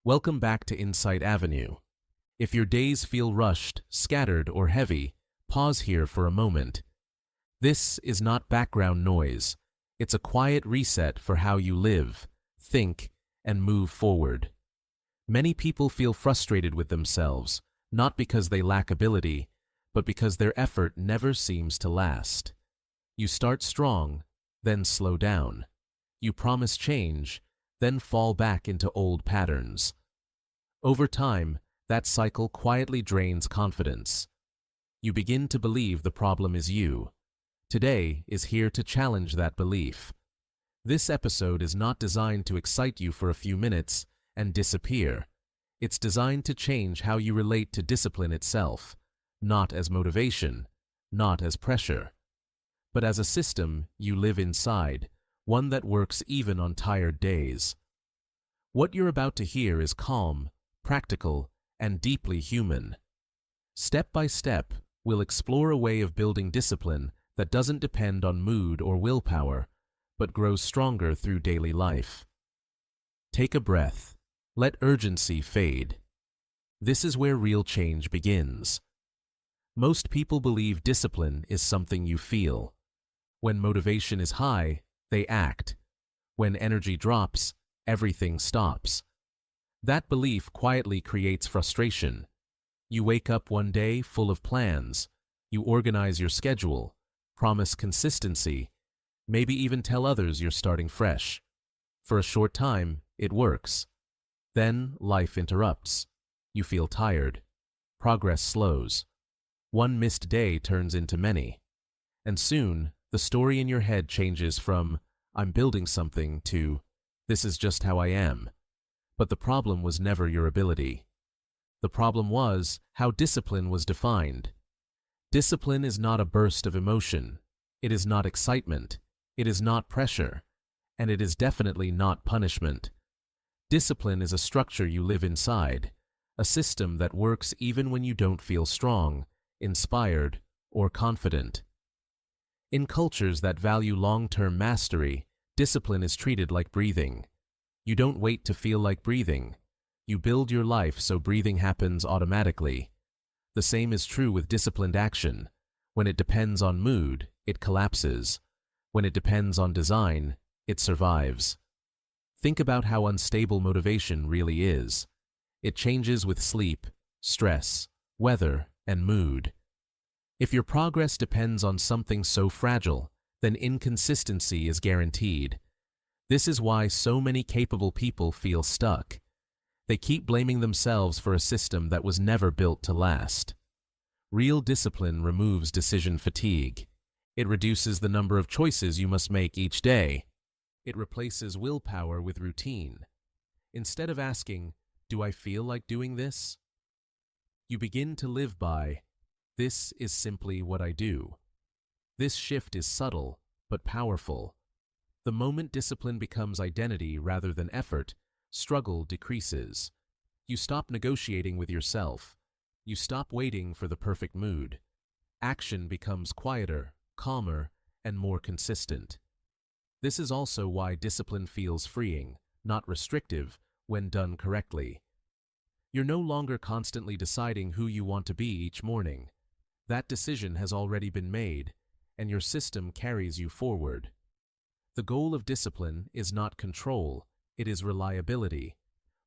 Welcome back to Insight Avenue. If your days feel rushed, scattered, or heavy, pause here for a moment. This is not background noise. It's a quiet reset for how you live, think, and move forward. Many people feel frustrated with themselves, not because they lack ability, but because their effort never seems to last. You start strong, then slow down. You promise change, then fall back into old patterns. Over time, that cycle quietly drains confidence. You begin to believe the problem is you. Today is here to challenge that belief. This episode is not designed to excite you for a few minutes and disappear. It's designed to change how you relate to discipline itself, not as motivation, not as pressure, but as a system you live inside, one that works even on tired days. What you're about to hear is calm, practical, and deeply human. Step by step, we'll explore a way of building discipline that doesn't depend on mood or willpower, but grows stronger through daily life. Take a breath. Let urgency fade. This is where real change begins. Most people believe discipline is something you feel. When motivation is high, they act. When energy drops, everything stops. That belief quietly creates frustration. You wake up one day full of plans. You organize your schedule, promise consistency, maybe even tell others you're starting fresh. For a short time, it works. Then life interrupts. You feel tired. Progress slows. One missed day turns into many. And soon, the story in your head changes from, "I'm building something," to, "This is just how I am." But the problem was never your ability. The problem was how discipline was defined. Discipline is not a burst of emotion. It is not excitement. It is not pressure. And it is definitely not punishment. Discipline is a structure you live inside, a system that works even when you don't feel strong, inspired, or confident. In cultures that value long-term mastery, discipline is treated like breathing. You don't wait to feel like breathing. You build your life so breathing happens automatically. The same is true with disciplined action. When it depends on mood, it collapses. When it depends on design, it survives. Think about how unstable motivation really is. It changes with sleep, stress, weather, and mood. If your progress depends on something so fragile, then inconsistency is guaranteed. This is why so many capable people feel stuck. They keep blaming themselves for a system that was never built to last. Real discipline removes decision fatigue. It reduces the number of choices you must make each day. It replaces willpower with routine. Instead of asking, "Do I feel like doing this?" you begin to live by, "This is simply what I do." This shift is subtle, but powerful. The moment discipline becomes identity rather than effort, struggle decreases. You stop negotiating with yourself. You stop waiting for the perfect mood. Action becomes quieter, calmer, and more consistent. This is also why discipline feels freeing, not restrictive, when done correctly. You're no longer constantly deciding who you want to be each morning. That decision has already been made, and your system carries you forward. The goal of discipline is not control, it is reliability.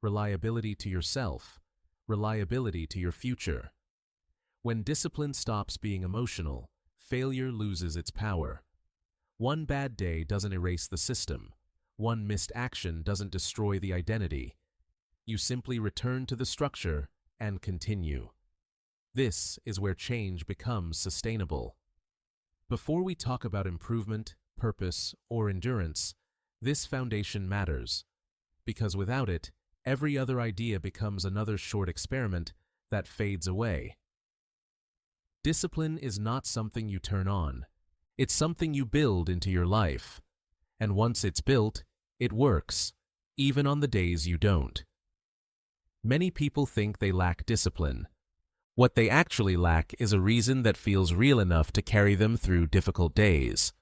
Reliability to yourself, reliability to your future. When discipline stops being emotional, failure loses its power. One bad day doesn't erase the system. One missed action doesn't destroy the identity. You simply return to the structure and continue. This is where change becomes sustainable. Before we talk about improvement, purpose, or endurance, this foundation matters. Because without it, every other idea becomes another short experiment that fades away. Discipline is not something you turn on. It's something you build into your life. And once it's built, it works, even on the days you don't. Many people think they lack discipline. What they actually lack is a reason that feels real enough to carry them through difficult days.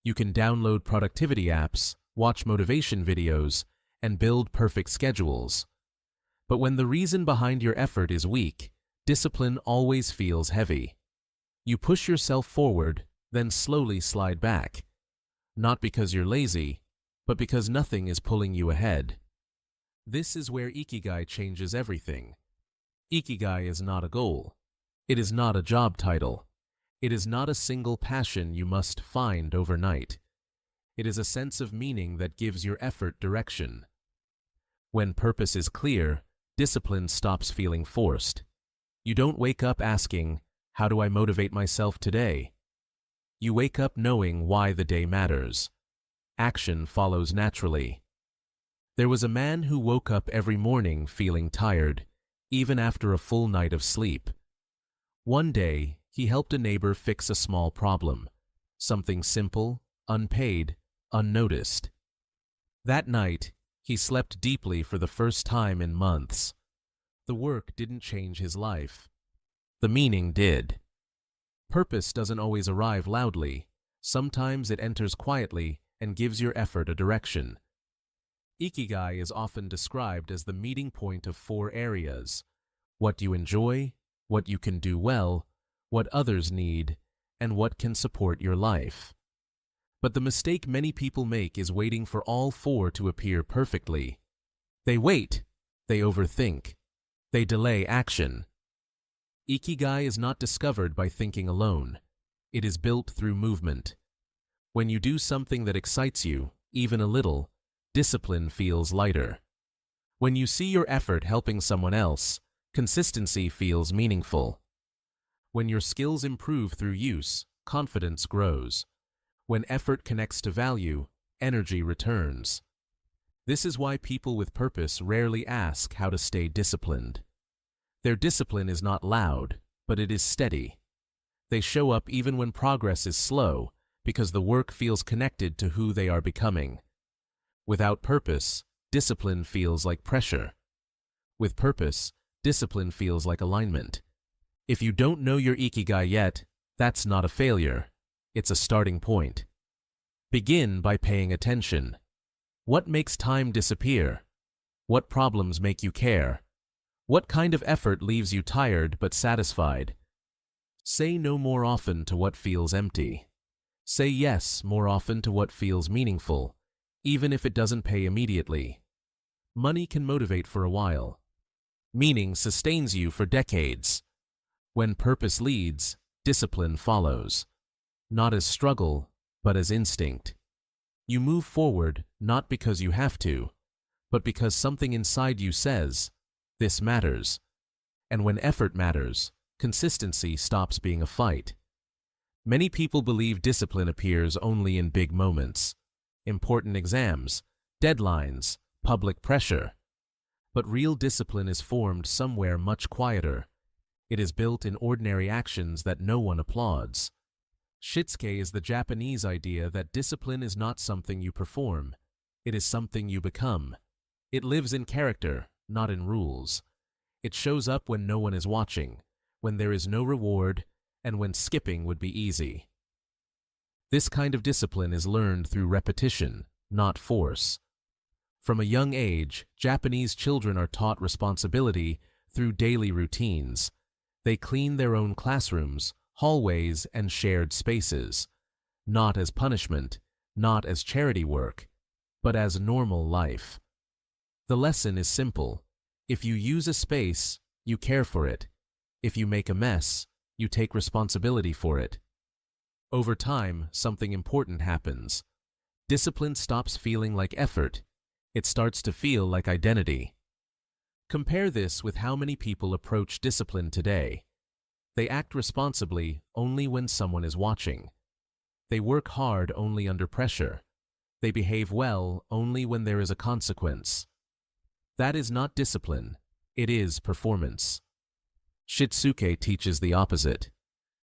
You can download productivity apps, watch motivation videos, and build perfect schedules. But when the reason behind your effort is weak, discipline always feels heavy. You push yourself forward, then slowly slide back. Not because you're lazy, but because nothing is pulling you ahead. This is where Ikigai changes everything. Ikigai is not a goal. It is not a job title. It is not a single passion you must find overnight. It is a sense of meaning that gives your effort direction. When purpose is clear, discipline stops feeling forced. You don't wake up asking, "How do I motivate myself today?" You wake up knowing why the day matters. Action follows naturally. There was a man who woke up every morning feeling tired, even after a full night of sleep. One day, he helped a neighbor fix a small problem, something simple, unpaid, unnoticed. That night, he slept deeply for the first time in months. The work didn't change his life. The meaning did. Purpose doesn't always arrive loudly. Sometimes it enters quietly and gives your effort a direction. Ikigai is often described as the meeting point of 4 areas: what you enjoy, what you can do well, what others need, and what can support your life. But the mistake many people make is waiting for all 4 to appear perfectly. They wait, they overthink, they delay action. Ikigai is not discovered by thinking alone. It is built through movement. When you do something that excites you, even a little, discipline feels lighter. When you see your effort helping someone else, consistency feels meaningful. When your skills improve through use, confidence grows. When effort connects to value, energy returns. This is why people with purpose rarely ask how to stay disciplined. Their discipline is not loud, but it is steady. They show up even when progress is slow, because the work feels connected to who they are becoming. Without purpose, discipline feels like pressure. With purpose, discipline feels like alignment. If you don't know your Ikigai yet, that's not a failure. It's a starting point. Begin by paying attention. What makes time disappear? What problems make you care? What kind of effort leaves you tired but satisfied? Say no more often to what feels empty. Say yes more often to what feels meaningful, even if it doesn't pay immediately. Money can motivate for a while. Meaning sustains you for decades. When purpose leads, discipline follows. Not as struggle, but as instinct. You move forward not because you have to, but because something inside you says, "This matters." And when effort matters, consistency stops being a fight. Many people believe discipline appears only in big moments, important exams, deadlines, public pressure. But real discipline is formed somewhere much quieter. It is built in ordinary actions that no one applauds. Shitsuke is the Japanese idea that discipline is not something you perform. It is something you become. It lives in character, not in rules. It shows up when no one is watching, when there is no reward, and when skipping would be easy. This kind of discipline is learned through repetition, not force. From a young age, Japanese children are taught responsibility through daily routines. They clean their own classrooms, hallways, and shared spaces, not as punishment, not as charity work, but as normal life. The lesson is simple. If you use a space, you care for it. If you make a mess, you take responsibility for it. Over time, something important happens. Discipline stops feeling like effort. It starts to feel like identity. Compare this with how many people approach discipline today. They act responsibly only when someone is watching. They work hard only under pressure. They behave well only when there is a consequence. That is not discipline. It is performance. Shitsuke teaches the opposite.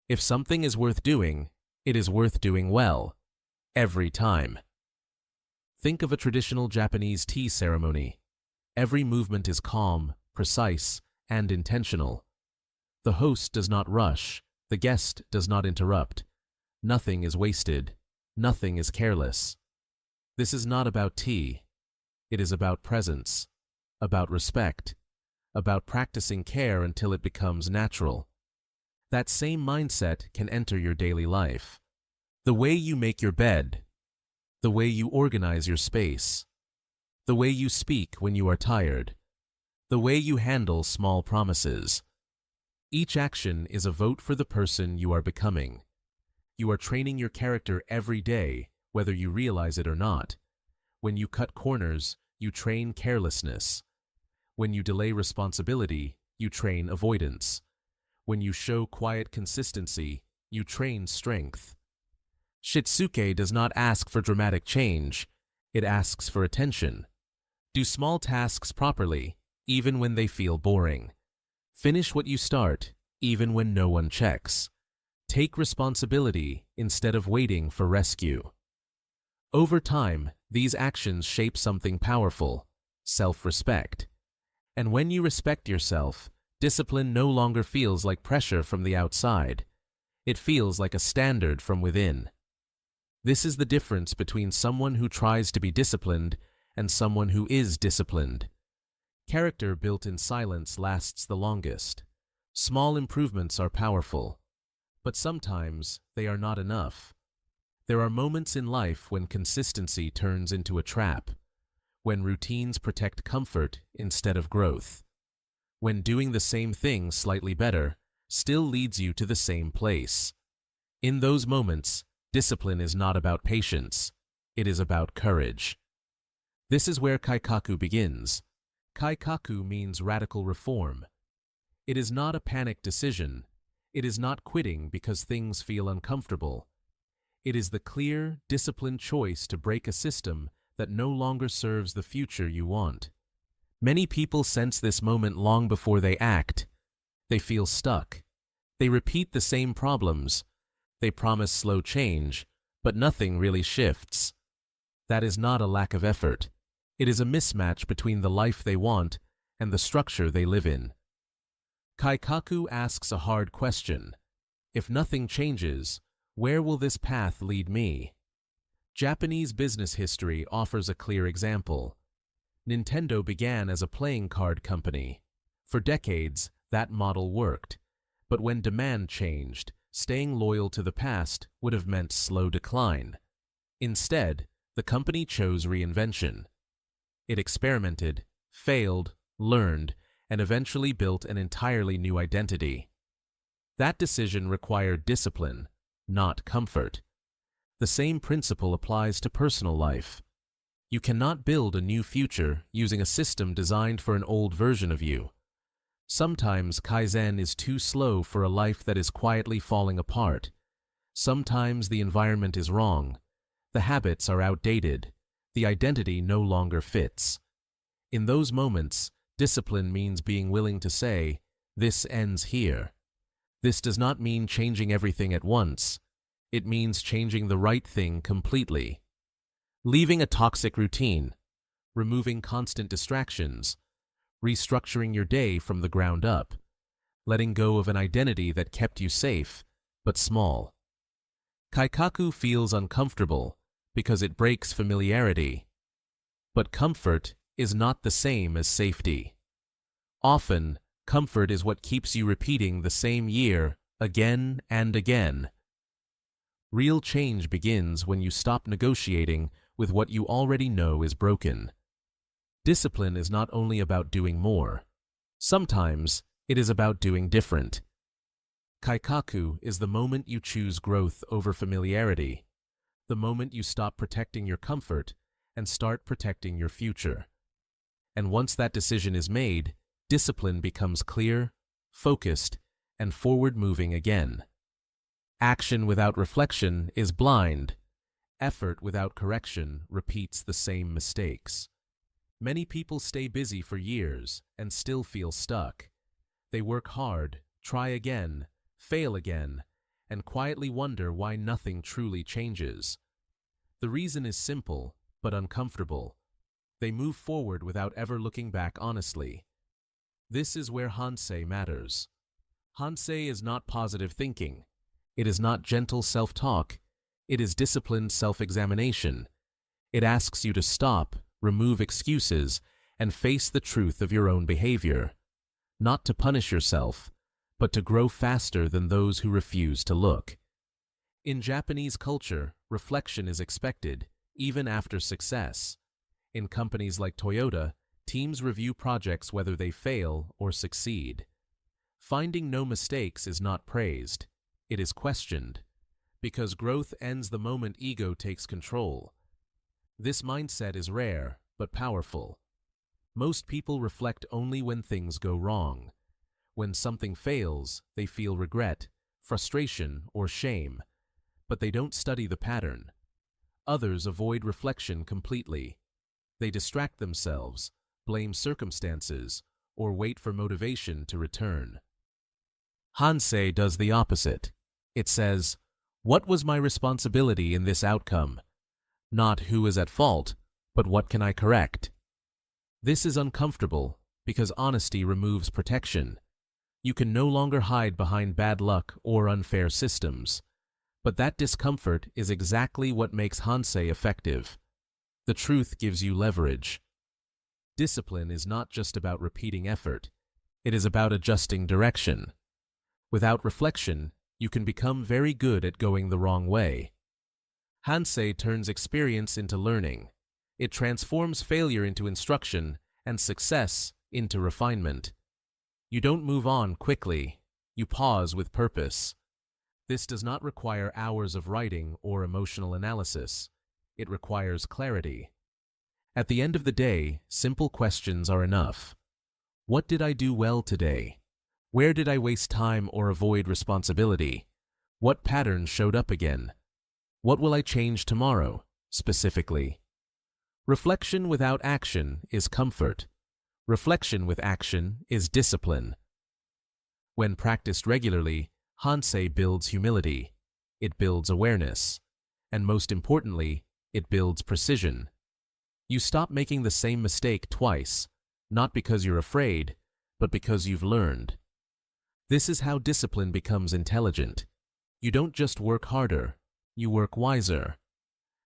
If something is worth doing, it is worth doing well. Every time. Think of a traditional Japanese tea ceremony. Every movement is calm, precise, and intentional. The host does not rush. The guest does not interrupt. Nothing is wasted. Nothing is careless. This is not about tea. It is about presence, about respect, about practicing care until it becomes natural. That same mindset can enter your daily life. The way you make your bed, the way you organize your space, the way you speak when you are tired, the way you handle small promises. Each action is a vote for the person you are becoming. You are training your character every day, whether you realize it or not. When you cut corners, you train carelessness. When you delay responsibility, you train avoidance. When you show quiet consistency, you train strength. Shitsuke does not ask for dramatic change. It asks for attention. Do small tasks properly, even when they feel boring. Finish what you start, even when no one checks. Take responsibility instead of waiting for rescue. Over time, these actions shape something powerful: self-respect. And when you respect yourself, discipline no longer feels like pressure from the outside. It feels like a standard from within. This is the difference between someone who tries to be disciplined and someone who is disciplined. Character built in silence lasts the longest. Small improvements are powerful, but sometimes they are not enough. There are moments in life when consistency turns into a trap, when routines protect comfort instead of growth, when doing the same thing slightly better still leads you to the same place. In those moments, discipline is not about patience, it is about courage. This is where kaikaku begins. Kaikaku means radical reform. It is not a panic decision. It is not quitting because things feel uncomfortable. It is the clear, disciplined choice to break a system that no longer serves the future you want. Many people sense this moment long before they act. They feel stuck. They repeat the same problems. They promise slow change, but nothing really shifts. That is not a lack of effort. It is a mismatch between the life they want and the structure they live in. Kaikaku asks a hard question. If nothing changes, where will this path lead me? Japanese business history offers a clear example. Nintendo began as a playing card company. For decades, that model worked. But when demand changed, staying loyal to the past would have meant slow decline. Instead, the company chose reinvention. It experimented, failed, learned, and eventually built an entirely new identity. That decision required discipline, not comfort. The same principle applies to personal life. You cannot build a new future using a system designed for an old version of you. Sometimes Kaizen is too slow for a life that is quietly falling apart. Sometimes the environment is wrong. The habits are outdated. The identity no longer fits. In those moments, discipline means being willing to say, "This ends here." This does not mean changing everything at once. It means changing the right thing completely. Leaving a toxic routine, removing constant distractions, restructuring your day from the ground up, letting go of an identity that kept you safe, but small. Kaikaku feels uncomfortable because it breaks familiarity. But comfort is not the same as safety. Often, comfort is what keeps you repeating the same year again and again. Real change begins when you stop negotiating with what you already know is broken. Discipline is not only about doing more. Sometimes, it is about doing different. Kaikaku is the moment you choose growth over familiarity, the moment you stop protecting your comfort and start protecting your future. And once that decision is made, discipline becomes clear, focused, and forward-moving again. Action without reflection is blind. Effort without correction repeats the same mistakes. Many people stay busy for years and still feel stuck. They work hard, try again, fail again, and quietly wonder why nothing truly changes. The reason is simple, but uncomfortable. They move forward without ever looking back honestly. This is where Hansei matters. Hansei is not positive thinking. It is not gentle self-talk. It is disciplined self-examination. It asks you to stop, remove excuses, and face the truth of your own behavior. not to punish yourself, but to grow faster than those who refuse to look. In Japanese culture, reflection is expected, even after success. In companies like Toyota, teams review projects whether they fail or succeed. Finding no mistakes is not praised, it is questioned, because growth ends the moment ego takes control. This mindset is rare, but powerful. Most people reflect only when things go wrong. When something fails, they feel regret, frustration, or shame, but they don't study the pattern. Others avoid reflection completely. They distract themselves, blame circumstances, or wait for motivation to return. Hansei does the opposite. It says, "What was my responsibility in this outcome? Not who is at fault, but what can I correct?" This is uncomfortable because honesty removes protection. You can no longer hide behind bad luck or unfair systems. But that discomfort is exactly what makes Hansei effective. The truth gives you leverage. Discipline is not just about repeating effort. It is about adjusting direction. Without reflection, you can become very good at going the wrong way. Hansei turns experience into learning. It transforms failure into instruction and success into refinement. You don't move on quickly. You pause with purpose. This does not require hours of writing or emotional analysis. It requires clarity. At the end of the day, simple questions are enough. What did I do well today? Where did I waste time or avoid responsibility? What patterns showed up again? What will I change tomorrow, specifically? Reflection without action is comfort. Reflection with action is discipline. When practiced regularly, Hansei builds humility, it builds awareness, and most importantly, it builds precision. You stop making the same mistake twice, not because you're afraid, but because you've learned. This is how discipline becomes intelligent. You don't just work harder, you work wiser.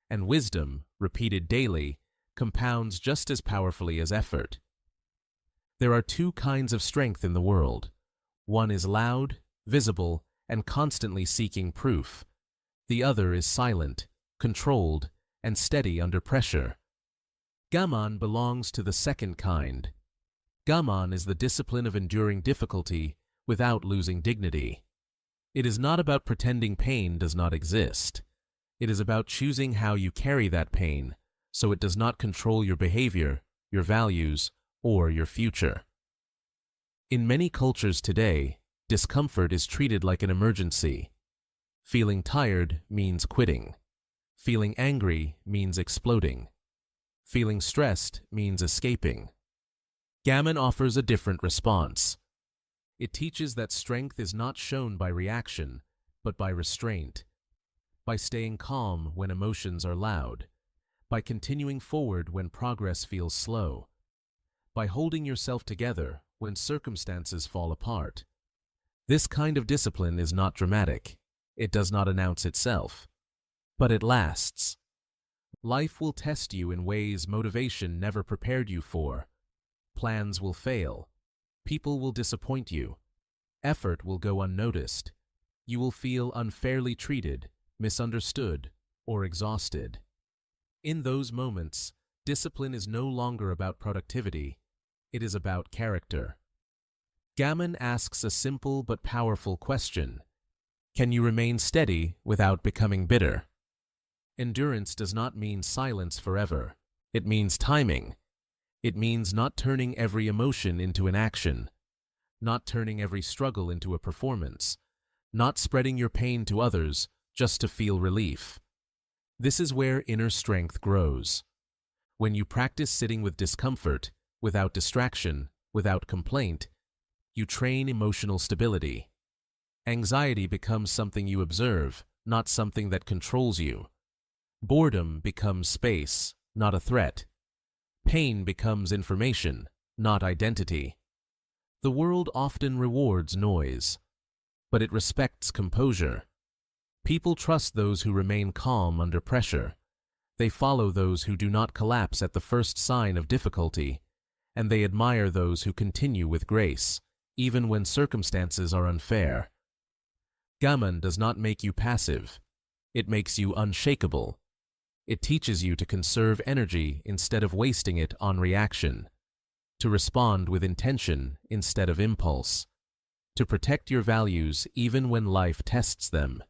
And wisdom, repeated daily, compounds just as powerfully as effort. There are two kinds of strength in the world. One is loud, visible, and constantly seeking proof. The other is silent, controlled, and steady under pressure. Gaman belongs to the second kind. Gaman is the discipline of enduring difficulty without losing dignity. It is not about pretending pain does not exist. It is about choosing how you carry that pain so it does not control your behavior, your values, or your future. In many cultures today, discomfort is treated like an emergency. Feeling tired means quitting. Feeling angry means exploding. Feeling stressed means escaping. Gammon offers a different response. It teaches that strength is not shown by reaction, but by restraint. By staying calm when emotions are loud. By continuing forward when progress feels slow. By holding yourself together when circumstances fall apart. This kind of discipline is not dramatic. It does not announce itself. But it lasts. Life will test you in ways motivation never prepared you for. Plans will fail. People will disappoint you. Effort will go unnoticed. You will feel unfairly treated, misunderstood, or exhausted. In those moments, discipline is no longer about productivity. It is about character. Gammon asks a simple but powerful question. Can you remain steady without becoming bitter? Endurance does not mean silence forever. It means timing. It means not turning every emotion into an action, not turning every struggle into a performance, not spreading your pain to others just to feel relief. This is where inner strength grows. When you practice sitting with discomfort, without distraction, without complaint, you train emotional stability. Anxiety becomes something you observe, not something that controls you. Boredom becomes space, not a threat. Pain becomes information, not identity. The world often rewards noise, but it respects composure. People trust those who remain calm under pressure. They follow those who do not collapse at the first sign of difficulty, and they admire those who continue with grace, even when circumstances are unfair. Gammon does not make you passive. It makes you unshakable. It teaches you to conserve energy instead of wasting it on reaction, to respond with intention instead of impulse, to protect your values even when life tests them.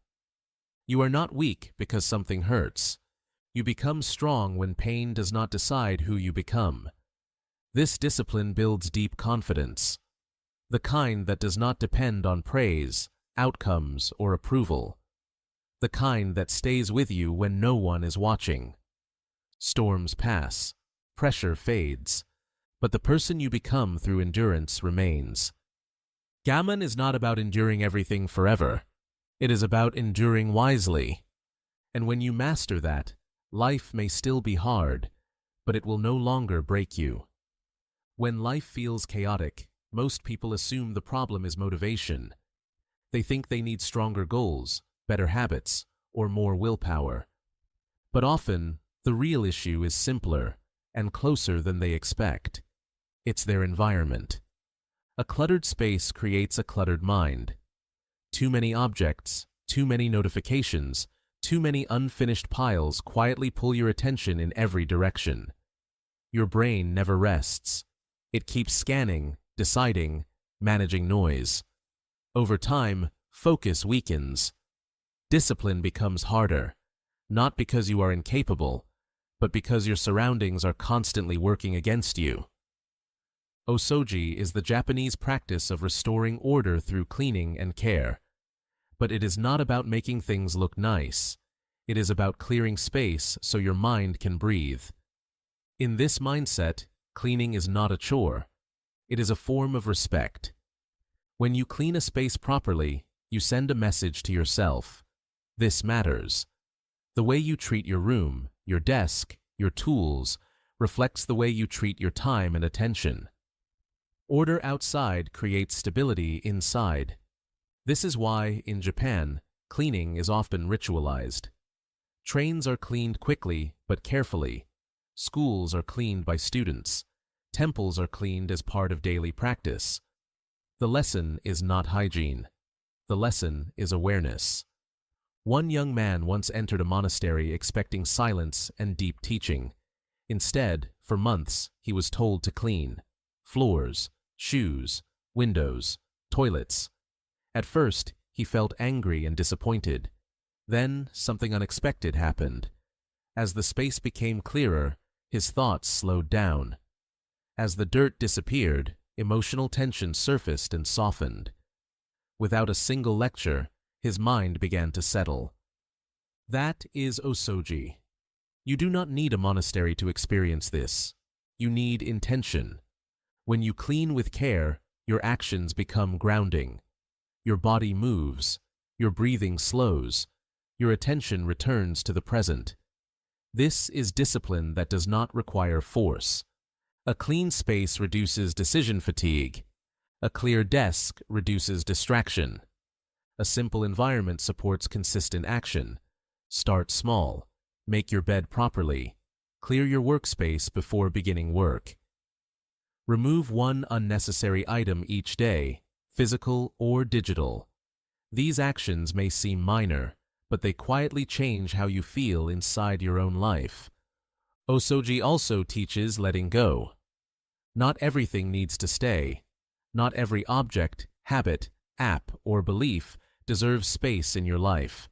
You are not weak because something hurts. You become strong when pain does not decide who you become. This discipline builds deep confidence, the kind that does not depend on praise, outcomes, or approval, the kind that stays with you when no one is watching. Storms pass, pressure fades, but the person you become through endurance remains. Gammon is not about enduring everything forever. It is about enduring wisely. And when you master that, life may still be hard, but it will no longer break you. When life feels chaotic, most people assume the problem is motivation. They think they need stronger goals, better habits, or more willpower. But often, the real issue is simpler and closer than they expect. It's their environment. A cluttered space creates a cluttered mind. Too many objects, too many notifications, too many unfinished piles quietly pull your attention in every direction. Your brain never rests. It keeps scanning, deciding, managing noise. Over time, focus weakens. Discipline becomes harder, not because you are incapable, but because your surroundings are constantly working against you. Osoji is the Japanese practice of restoring order through cleaning and care. But it is not about making things look nice. It is about clearing space so your mind can breathe. In this mindset, cleaning is not a chore. It is a form of respect. When you clean a space properly, you send a message to yourself. This matters. The way you treat your room, your desk, your tools, reflects the way you treat your time and attention. Order outside creates stability inside. This is why, in Japan, cleaning is often ritualized. Trains are cleaned quickly but carefully. Schools are cleaned by students. Temples are cleaned as part of daily practice. The lesson is not hygiene. The lesson is awareness. One young man once entered a monastery expecting silence and deep teaching. Instead, for months, he was told to clean floors, shoes, windows, toilets. At first, he felt angry and disappointed. Then, something unexpected happened. As the space became clearer, his thoughts slowed down. As the dirt disappeared, emotional tension surfaced and softened. Without a single lecture, his mind began to settle. That is Osoji. You do not need a monastery to experience this. You need intention. When you clean with care, your actions become grounding. Your body moves. Your breathing slows. Your attention returns to the present. This is discipline that does not require force. A clean space reduces decision fatigue. A clear desk reduces distraction. A simple environment supports consistent action. Start small. Make your bed properly. Clear your workspace before beginning work. Remove one unnecessary item each day, physical or digital. These actions may seem minor, but they quietly change how you feel inside your own life. Osoji also teaches letting go. Not everything needs to stay. Not every object, habit, app, or belief deserves space in your life.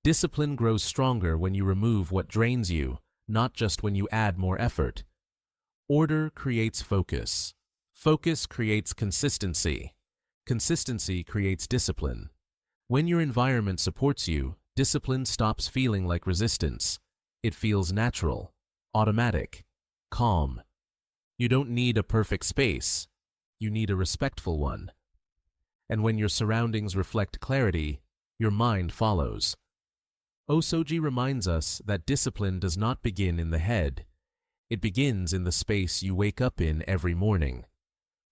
Discipline grows stronger when you remove what drains you, not just when you add more effort. Order creates focus. Focus creates consistency. Consistency creates discipline. When your environment supports you, discipline stops feeling like resistance. It feels natural, automatic, calm. You don't need a perfect space. You need a respectful one. And when your surroundings reflect clarity, your mind follows. Osoji reminds us that discipline does not begin in the head. It begins in the space you wake up in every morning.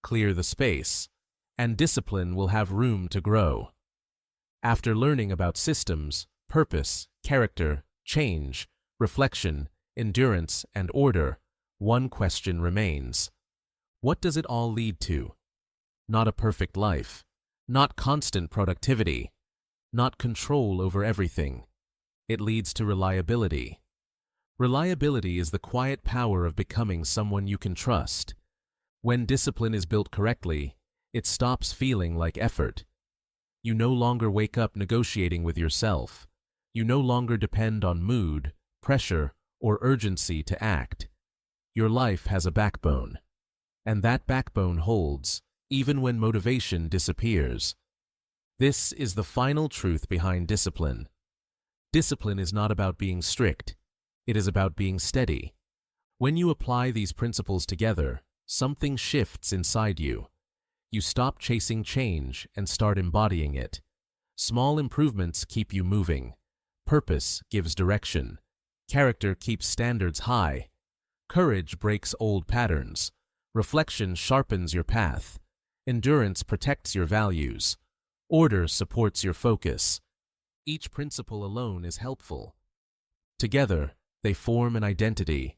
Clear the space, and discipline will have room to grow. After learning about systems, purpose, character, change, reflection, endurance, and order, one question remains. What does it all lead to? not a perfect life, not constant productivity, not control over everything. It leads to reliability. Reliability is the quiet power of becoming someone you can trust. When discipline is built correctly, it stops feeling like effort. You no longer wake up negotiating with yourself. You no longer depend on mood, pressure, or urgency to act. Your life has a backbone. And that backbone holds, even when motivation disappears. This is the final truth behind discipline. Discipline is not about being strict. It is about being steady. When you apply these principles together, something shifts inside you. You stop chasing change and start embodying it. Small improvements keep you moving. Purpose gives direction. Character keeps standards high. Courage breaks old patterns. Reflection sharpens your path. Endurance protects your values. Order supports your focus. Each principle alone is helpful. Together, they form an identity.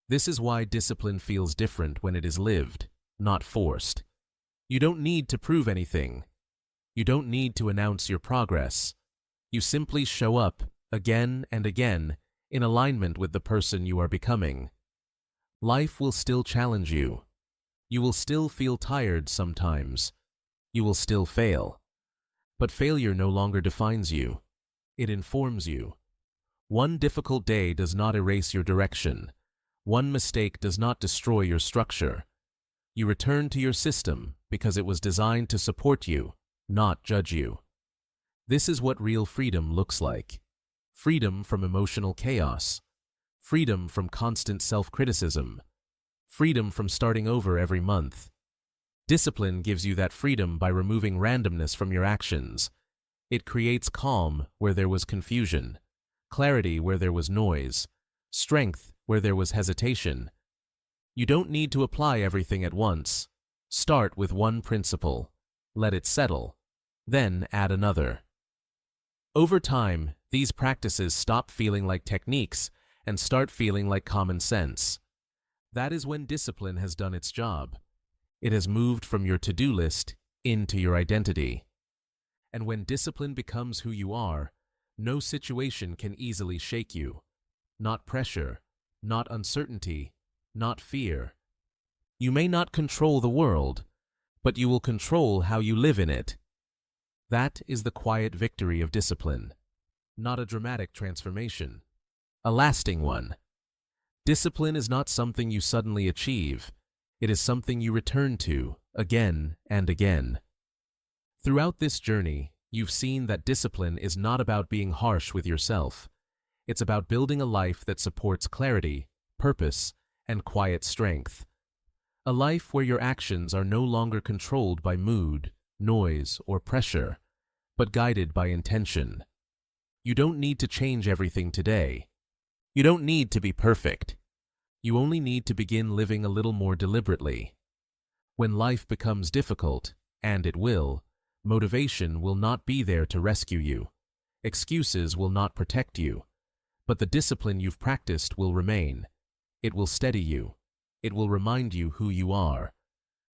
This is why discipline feels different when it is lived, not forced. You don't need to prove anything. You don't need to announce your progress. You simply show up, again and again, in alignment with the person you are becoming. Life will still challenge you. You will still feel tired sometimes. You will still fail. But failure no longer defines you. It informs you. One difficult day does not erase your direction. One mistake does not destroy your structure. You return to your system because it was designed to support you, not judge you. This is what real freedom looks like. Freedom from emotional chaos. Freedom from constant self-criticism. Freedom from starting over every month. Discipline gives you that freedom by removing randomness from your actions. It creates calm where there was confusion, clarity where there was noise, strength where there was hesitation. You don't need to apply everything at once. Start with one principle. Let it settle. Then add another. Over time, these practices stop feeling like techniques and start feeling like common sense. That is when discipline has done its job. It has moved from your to-do list into your identity. And when discipline becomes who you are, no situation can easily shake you. Not pressure, not uncertainty, not fear. You may not control the world, but you will control how you live in it. That is the quiet victory of discipline. Not a dramatic transformation, a lasting one. Discipline is not something you suddenly achieve. It is something you return to again and again. Throughout this journey, you've seen that discipline is not about being harsh with yourself. It's about building a life that supports clarity, purpose, and quiet strength. A life where your actions are no longer controlled by mood, noise, or pressure, but guided by intention. You don't need to change everything today. You don't need to be perfect. You only need to begin living a little more deliberately. When life becomes difficult, and it will, motivation will not be there to rescue you. Excuses will not protect you. But the discipline you've practiced will remain. It will steady you. It will remind you who you are.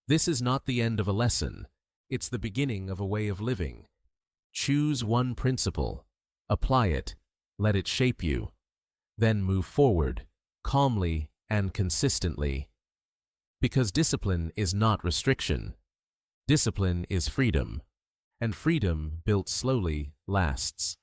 This is not the end of a lesson. It's the beginning of a way of living. Choose one principle. Apply it. Let it shape you. Then move forward, calmly and consistently. Because discipline is not restriction. Discipline is freedom. And freedom, built slowly, lasts.